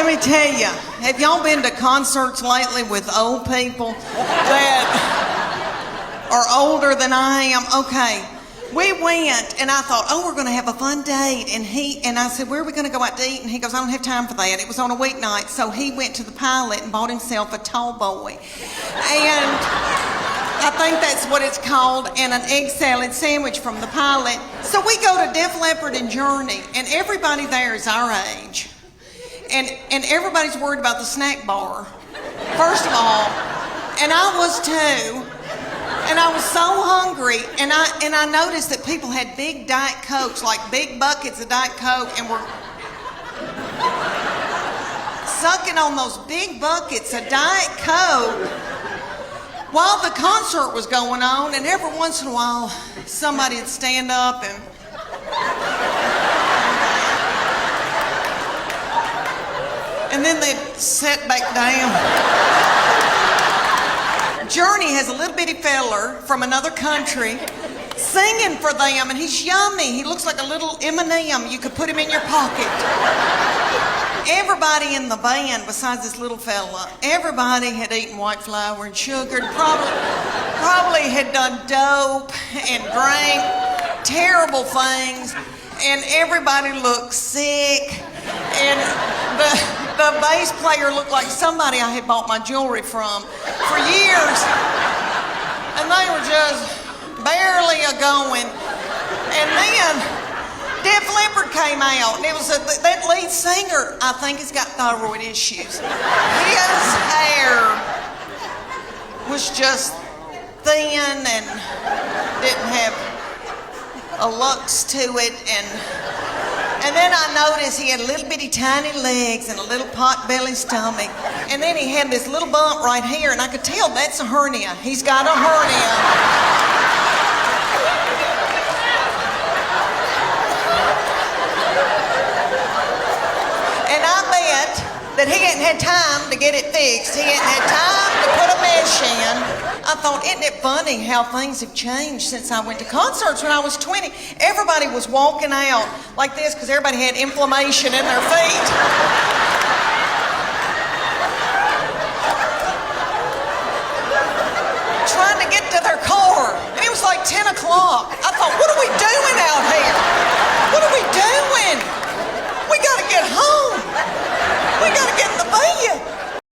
Let me tell you, have y'all been to concerts lately with old people that are older than I am? Okay, we went and I thought, oh, we're gonna have a fun date. And I said, where are we gonna go out to eat? And he goes, I don't have time for that. It was on a weeknight. So he went to the Pilot and bought himself a tall boy. And I think that's what it's called, and an egg salad sandwich from the Pilot. So we go to Def Leppard and Journey, and everybody there is our age. And everybody's worried about the snack bar, first of all. And I was too. And I was so hungry, and I noticed that people had big Diet Cokes, like big buckets of Diet Coke, and were sucking on those big buckets of Diet Coke while the concert was going on. And every once in a while, somebody would stand up and then they'd sit back down. Journey has a little bitty feller from another country singing for them, and he's yummy. He looks like a little M&M. You could put him in your pocket. Everybody in the band, besides this little fella, everybody had eaten white flour and sugar, and probably had done dope and drank terrible things, and everybody looked sick, and the bass player looked like somebody I had bought my jewelry from for years, and they were just barely a-going. And then Def Leppard came out, and it was that lead singer, I think, has got thyroid issues. His hair was just thin and didn't have a lux to it, and then I noticed he had little bitty tiny legs and a little pot-belly stomach. And then he had this little bump right here, and I could tell that's a hernia. He's got a hernia. And I bet that he hadn't had time to get it fixed. He hadn't had time to put a mesh in. I thought, isn't it funny how things have changed since I went to concerts when I was 20? Everybody was walking out like this because everybody had inflammation in their feet. Trying to get to their car. And it was like 10 o'clock. I thought, what do we do?